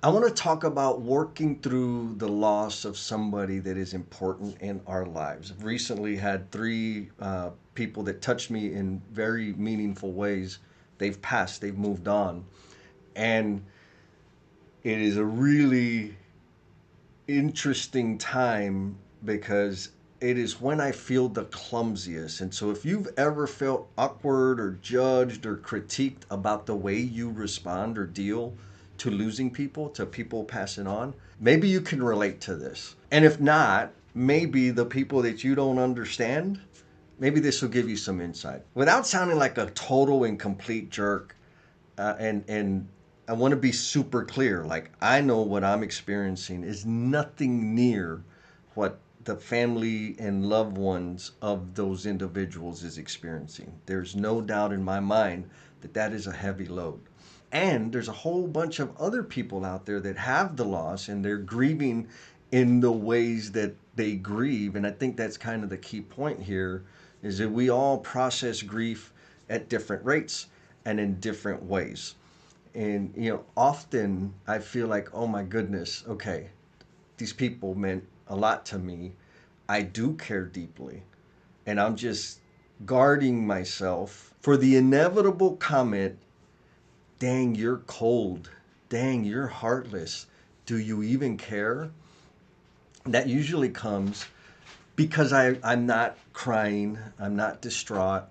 I want to talk about working through the loss of somebody that is important in our lives. I've recently had three people that touched me in very meaningful ways. They've passed, they've moved on. And it is a really interesting time because it is when I feel the clumsiest. And so, if you've ever felt awkward or judged or critiqued about the way you respond or deal to losing people, to people passing on, maybe you can relate to this. And if not, maybe the people that you don't understand, maybe this will give you some insight. Without sounding like a total and complete jerk, and I want to be super clear. Like, I know what I'm experiencing is nothing near what the family and loved ones of those individuals is experiencing. There's no doubt in my mind that that is a heavy load. And there's a whole bunch of other people out there that have the loss and they're grieving in the ways that they grieve. And I think that's kind of the key point here is that we all process grief at different rates and in different ways. And, often I feel like, oh my goodness, okay, these people meant a lot to me. I do care deeply. And I'm just guarding myself for the inevitable comment, dang, you're cold. Dang, you're heartless. Do you even care? That usually comes because I'm not crying, I'm not distraught.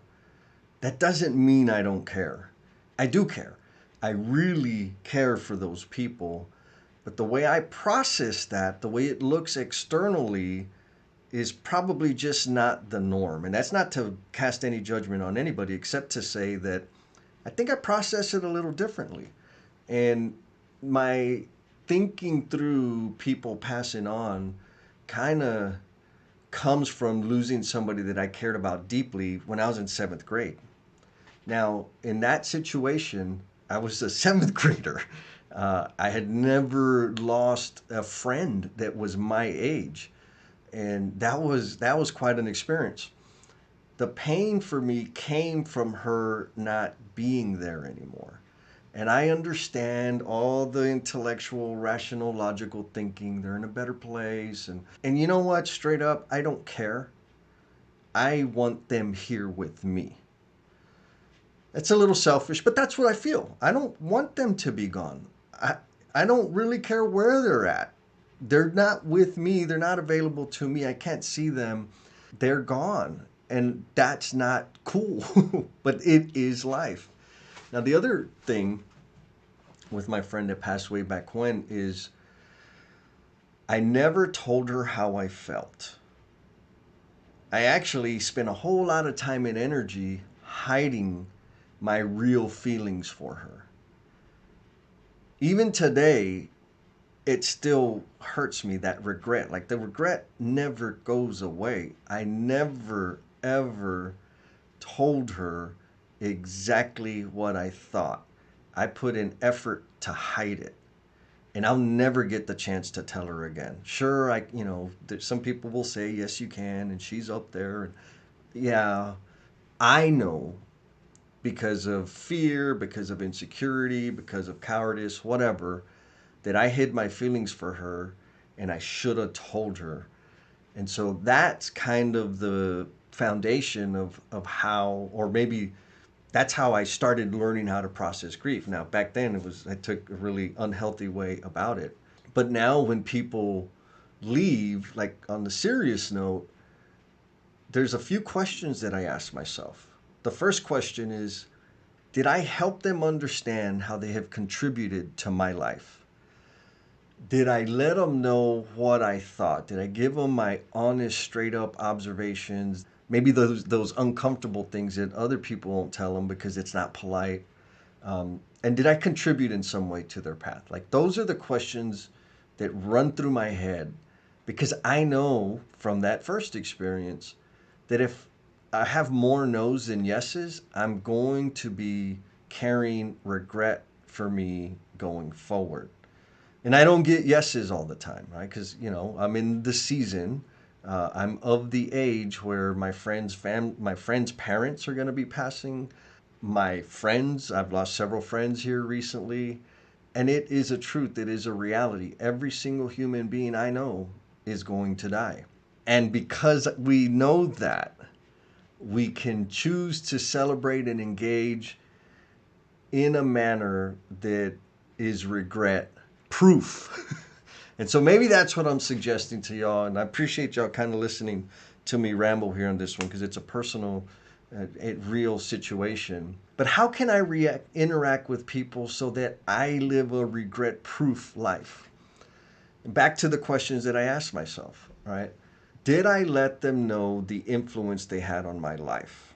That doesn't mean I don't care. I do care. I really care for those people. But the way I process that, the way it looks externally, is probably just not the norm. And that's not to cast any judgment on anybody, except to say that I think I process it a little differently. And my thinking through people passing on kind of comes from losing somebody that I cared about deeply when I was in seventh grade. Now, in that situation, I was a seventh grader. I had never lost a friend that was my age, and that was quite an experience. The pain for me came from her not being there anymore. And I understand all the intellectual, rational, logical thinking. They're in a better place. And you know what? Straight up, I don't care. I want them here with me. It's a little selfish, but that's what I feel. I don't want them to be gone. I don't really care where they're at. They're not with me. They're not available to me. I can't see them. They're gone. And that's not cool, but it is life. Now, the other thing with my friend that passed away back when is I never told her how I felt. I actually spent a whole lot of time and energy hiding my real feelings for her. Even today, it still hurts me, that regret. Like, the regret never goes away. I never, ever told her exactly what I thought. I put in effort to hide it. And I'll never get the chance to tell her again. Sure, some people will say, yes, you can, and she's up there. And yeah, I know because of fear, because of insecurity, because of cowardice, whatever, that I hid my feelings for her and I should have told her. And so that's kind of the foundation of how, or maybe that's how I started learning how to process grief. Now, back then, I took a really unhealthy way about it. But now, when people leave, like on the serious note, there's a few questions that I ask myself. The first question is, did I help them understand how they have contributed to my life? Did I let them know what I thought? Did I give them my honest, straight up observations? Maybe those uncomfortable things that other people won't tell them because it's not polite. And did I contribute in some way to their path? Like, those are the questions that run through my head because I know from that first experience that if I have more no's than yeses, I'm going to be carrying regret for me going forward. And I don't get yeses all the time, right? Because I'm in the season. I'm of the age where my friends' parents are going to be passing. My friends, I've lost several friends here recently, And it is a truth, it is a reality. Every single human being I know is going to die. And because we know that, we can choose to celebrate and engage in a manner that is regret proof. And so maybe that's what I'm suggesting to y'all. And I appreciate y'all kind of listening to me ramble here on this one because it's a personal, real situation. But how can I interact with people so that I live a regret proof life? Back to the questions that I asked myself, right? Did I let them know the influence they had on my life?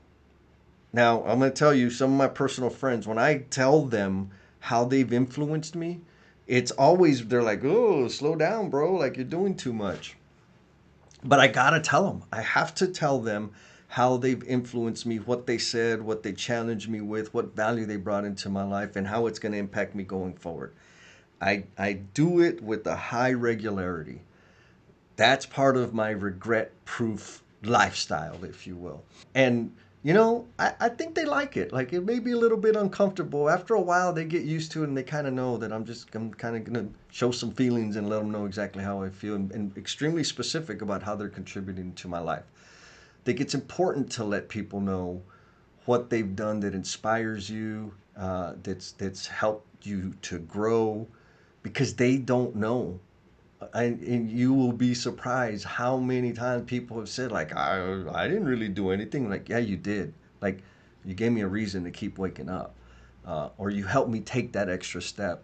Now, I'm going to tell you some of my personal friends, when I tell them how they've influenced me, it's always, they're like, oh, slow down, bro. Like you're doing too much. But I got to tell them. I have to tell them how they've influenced me, what they said, what they challenged me with, what value they brought into my life, and how it's going to impact me going forward. I do it with a high regularity. That's part of my regret proof lifestyle, if you will. And, I think they like it. Like it may be a little bit uncomfortable. After a while, they get used to it and they kind of know that I'm kind of going to show some feelings and let them know exactly how I feel and extremely specific about how they're contributing to my life. I think it's important to let people know what they've done that inspires you, that's helped you to grow, because they don't know. And you will be surprised how many times people have said like I didn't really do anything. Like, yeah, you did. Like, you gave me a reason to keep waking up, or you helped me take that extra step.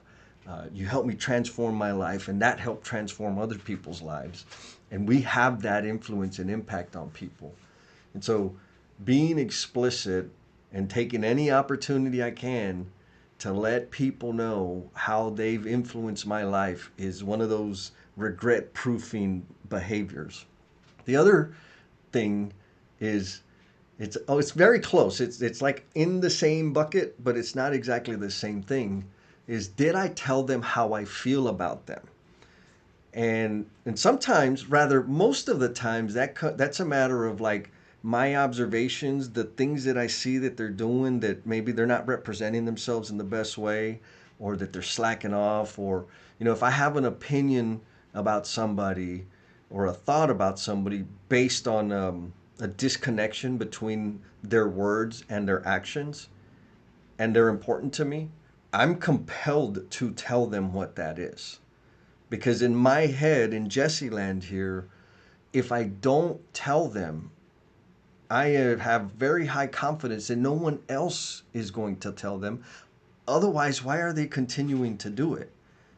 You helped me transform my life, and that helped transform other people's lives. And we have that influence and impact on people. And so being explicit and taking any opportunity I can to let people know how they've influenced my life is one of those regret proofing behaviors. The other thing is it's very close. It's like in the same bucket, but it's not exactly the same thing. Is did I tell them how I feel about them? And sometimes, rather most of the times, that's a matter of like my observations, the things that I see that they're doing that maybe they're not representing themselves in the best way, or that they're slacking off, or if I have an opinion about somebody or a thought about somebody based on a disconnection between their words and their actions, and they're important to me, I'm compelled to tell them what that is. Because in my head, in Jesse land here, if I don't tell them, I have very high confidence that no one else is going to tell them. Otherwise, why are they continuing to do it?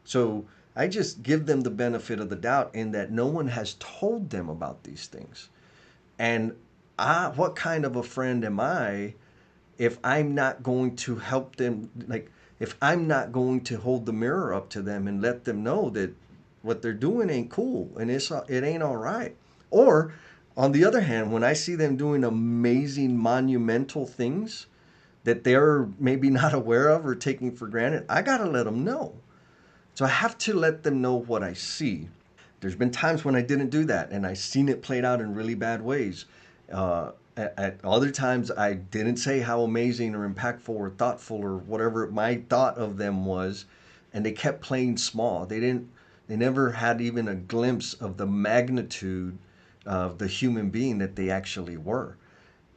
So I just give them the benefit of the doubt in that no one has told them about these things. And what kind of a friend am I if I'm not going to help them? Like, if I'm not going to hold the mirror up to them and let them know that what they're doing ain't cool and it ain't all right. Or on the other hand, when I see them doing amazing monumental things that they're maybe not aware of or taking for granted, I got to let them know. So I have to let them know what I see. There's been times when I didn't do that and I seen it played out in really bad ways. At other times, I didn't say how amazing or impactful or thoughtful or whatever my thought of them was, and they kept playing small. They never had even a glimpse of the magnitude of the human being that they actually were.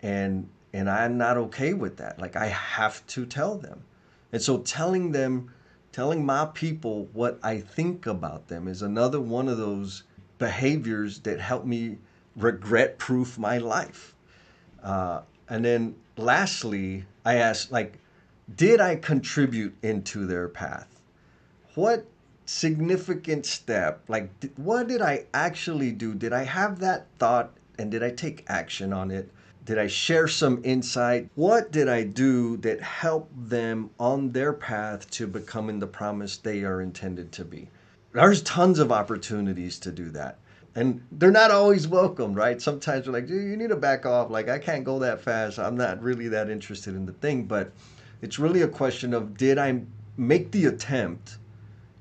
And I'm not okay with that. Like, I have to tell them. And so telling my people what I think about them is another one of those behaviors that help me regret proof my life. And then lastly, I asked, like, did I contribute into their path? What significant step, like, what did I actually do? Did I have that thought and did I take action on it? Did I share some insight? What did I do that helped them on their path to becoming the promise they are intended to be? There's tons of opportunities to do that. And they're not always welcome, right? Sometimes we're like, dude, you need to back off. Like, I can't go that fast. I'm not really that interested in the thing. But it's really a question of, did I make the attempt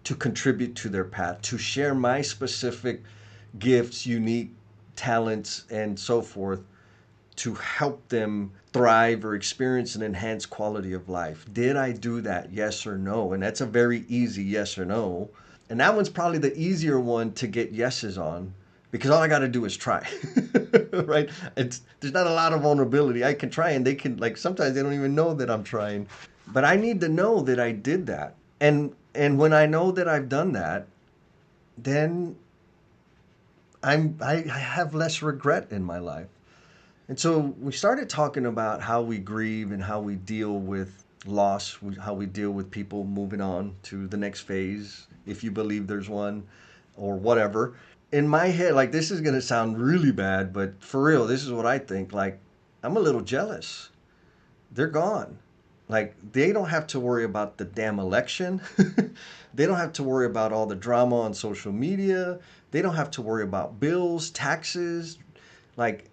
to contribute to their path, to share my specific gifts, unique talents, and so forth, to help them thrive or experience an enhanced quality of life? Did I do that? Yes or no? And that's a very easy yes or no. And that one's probably the easier one to get yeses on because all I got to do is try. Right? There's not a lot of vulnerability. I can try and they can, like, sometimes they don't even know that I'm trying. But I need to know that I did that. And when I know that I've done that, then I have less regret in my life. And so we started talking about how we grieve and how we deal with loss, how we deal with people moving on to the next phase, if you believe there's one or whatever. In my head, like, this is going to sound really bad, but for real, this is what I think. Like, I'm a little jealous. They're gone. Like, they don't have to worry about the damn election. They don't have to worry about all the drama on social media. They don't have to worry about bills, taxes. Like,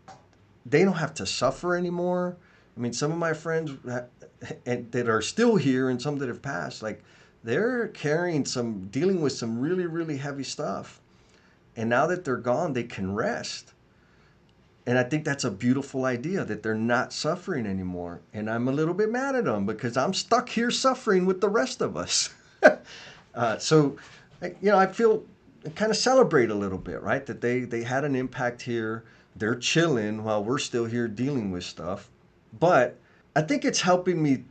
they don't have to suffer anymore. I mean, some of my friends that are still here and some that have passed, like, they're dealing with some really, really heavy stuff. And now that they're gone, they can rest. And I think that's a beautiful idea that they're not suffering anymore. And I'm a little bit mad at them because I'm stuck here suffering with the rest of us. So, I feel kind of celebrate a little bit, right? That they had an impact here. They're chilling while we're still here dealing with stuff. But I think it's helping me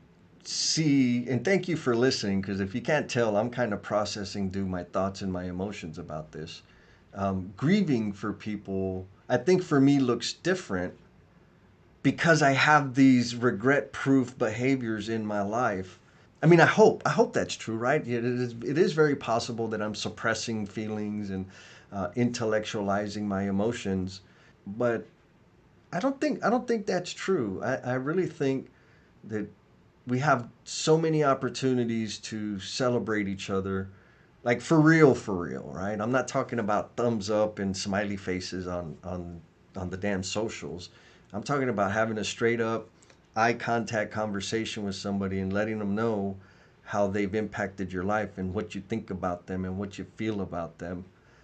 see, and thank you for listening, because if you can't tell, I'm kind of processing through my thoughts and my emotions about this. Grieving for people, I think for me looks different because I have these regret-proof behaviors in my life. I mean, I hope that's true, right? It is very possible that I'm suppressing feelings and intellectualizing my emotions, but I don't think that's true. I really think that we have so many opportunities to celebrate each other, like for real, right? I'm not talking about thumbs up and smiley faces on the damn socials. I'm talking about having a straight up eye contact conversation with somebody and letting them know how they've impacted your life and what you think about them and what you feel about them,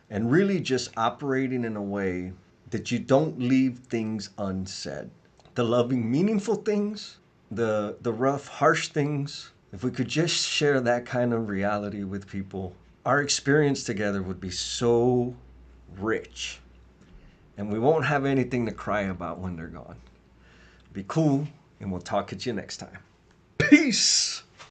and really just operating in a way that you don't leave things unsaid. The loving, meaningful things, the rough, harsh things. If we could just share that kind of reality with people, our experience together would be so rich. And we won't have anything to cry about when they're gone. Be cool, and we'll talk at you next time. Peace!